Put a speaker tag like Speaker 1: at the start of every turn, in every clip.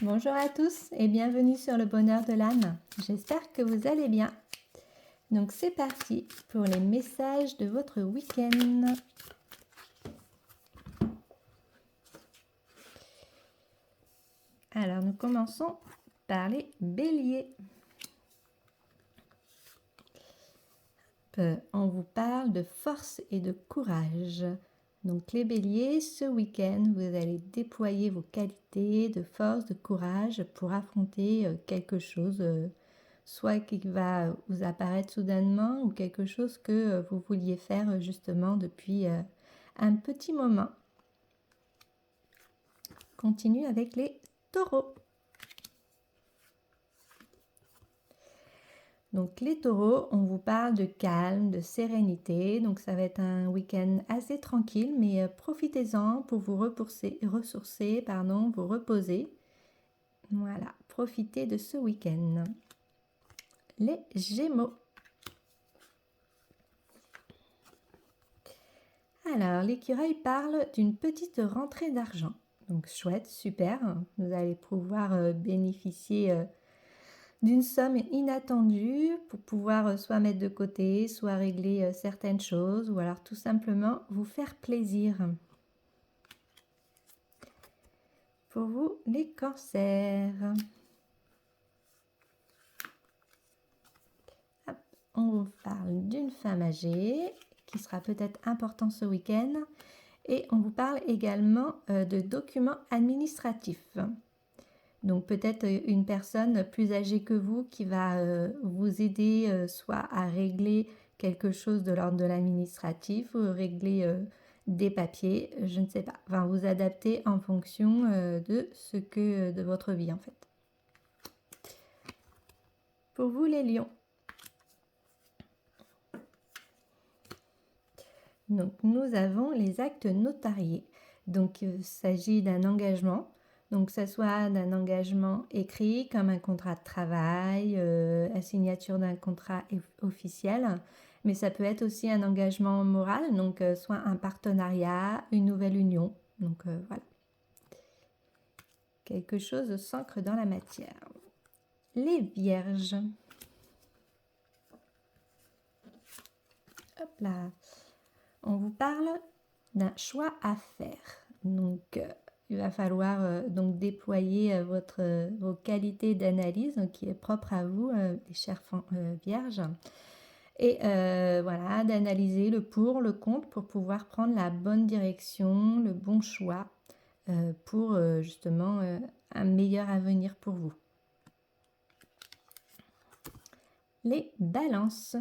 Speaker 1: Bonjour à tous et bienvenue sur le bonheur de l'âme. J'espère que vous allez bien. Donc c'est parti pour les messages de votre week-end. Alors nous commençons par les béliers. On vous parle de force et de courage. Donc les béliers, ce week-end, vous allez déployer vos qualités de force, de courage pour affronter quelque chose, soit qui va vous apparaître soudainement ou quelque chose que vous vouliez faire justement depuis un petit moment. Continue avec les taureaux. Donc les taureaux, on vous parle de calme, de sérénité, donc ça va être un week-end assez tranquille, mais profitez-en pour vous ressourcer, vous reposer. Voilà, profitez de ce week-end. Les gémeaux. Alors, l'écureuil parle d'une petite rentrée d'argent. Donc chouette, super, vous allez pouvoir bénéficier d'une somme inattendue pour pouvoir soit mettre de côté, soit régler certaines choses ou alors tout simplement vous faire plaisir. Pour vous, les cancers. Hop, on vous parle d'une femme âgée qui sera peut-être important ce week-end et on vous parle également de documents administratifs. Donc peut-être une personne plus âgée que vous qui va vous aider soit à régler quelque chose de l'ordre de l'administratif ou régler des papiers, je ne sais pas. Enfin, vous adapter en fonction de votre vie en fait. Pour vous les lions. Donc nous avons les actes notariés. Donc il s'agit d'un engagement. Donc, que ce soit d'un engagement écrit comme un contrat de travail, la signature d'un contrat officiel, mais ça peut être aussi un engagement moral, donc soit un partenariat, une nouvelle union. Donc voilà. Quelque chose s'ancre dans la matière. Les vierges. Hop là. On vous parle d'un choix à faire. Donc, il va falloir donc déployer vos qualités d'analyse qui est propre à vous, les chers vierges. Et voilà, d'analyser le pour, le contre pour pouvoir prendre la bonne direction, le bon choix pour justement un meilleur avenir pour vous. Les balances.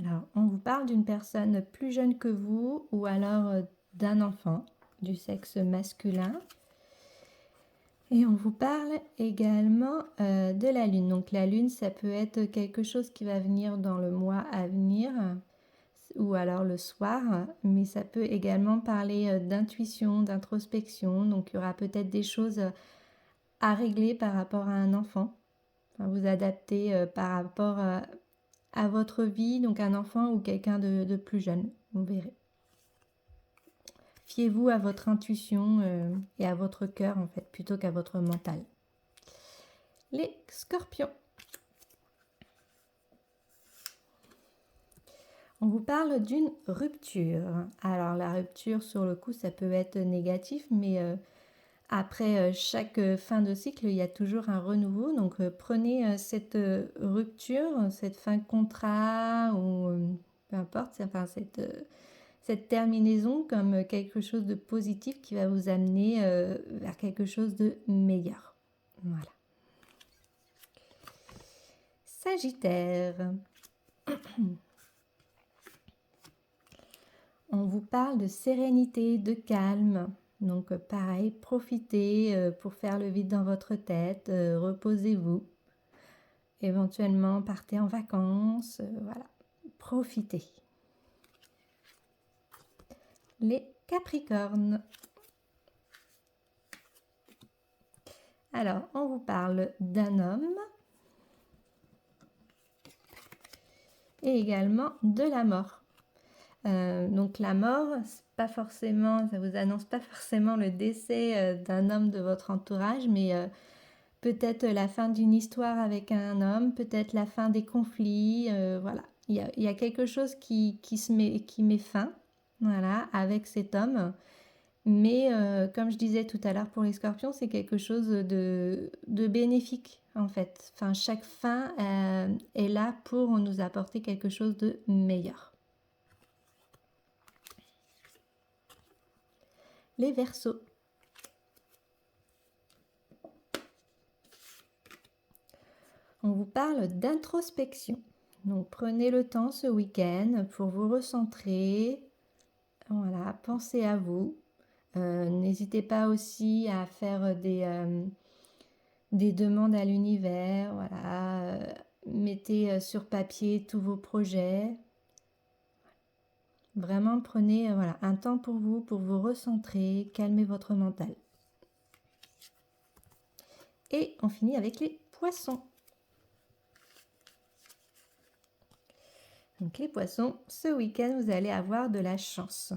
Speaker 1: Alors, on vous parle d'une personne plus jeune que vous ou alors d'un enfant du sexe masculin. Et on vous parle également de la lune. Donc la lune, ça peut être quelque chose qui va venir dans le mois à venir ou alors le soir, mais ça peut également parler d'intuition, d'introspection. Donc il y aura peut-être des choses à régler par rapport à un enfant. Enfin, vous adapter par rapport à votre vie, donc un enfant ou quelqu'un de plus jeune, vous verrez. Fiez-vous à votre intuition et à votre cœur en fait, plutôt qu'à votre mental. Les scorpions. On vous parle d'une rupture. Alors la rupture sur le coup ça peut être négatif, mais après chaque fin de cycle il y a toujours un renouveau. Donc prenez cette rupture, cette fin de contrat ou peu importe, enfin cette terminaison comme quelque chose de positif qui va vous amener vers quelque chose de meilleur. Voilà. Sagittaire. On vous parle de sérénité, de calme. Donc pareil, profitez pour faire le vide dans votre tête, reposez-vous. Éventuellement, partez en vacances, voilà. Profitez. Les Capricornes. Alors, on vous parle d'un homme et également de la mort. Donc la mort, c'est pas forcément, ça vous annonce pas forcément le décès d'un homme de votre entourage, mais peut-être la fin d'une histoire avec un homme, peut-être la fin des conflits, voilà. Il y a quelque chose qui met fin, voilà, avec cet homme. Mais comme je disais tout à l'heure pour les scorpions, c'est quelque chose de bénéfique en fait. Enfin, chaque fin est là pour nous apporter quelque chose de meilleur. Les Verseaux. On vous parle d'introspection. Donc prenez le temps ce week-end pour vous recentrer. Voilà, pensez à vous. N'hésitez pas aussi à faire des demandes à l'univers. Voilà, mettez sur papier tous vos projets. Vraiment prenez voilà, un temps pour vous recentrer, calmer votre mental. Et on finit avec les poissons. Donc les poissons, ce week-end, vous allez avoir de la chance.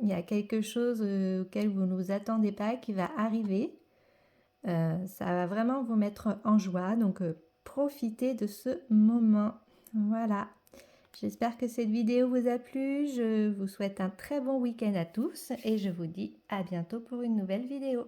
Speaker 1: Il y a quelque chose auquel vous ne vous attendez pas qui va arriver. Ça va vraiment vous mettre en joie. Donc profitez de ce moment. Voilà. J'espère que cette vidéo vous a plu. Je vous souhaite un très bon week-end à tous et je vous dis à bientôt pour une nouvelle vidéo.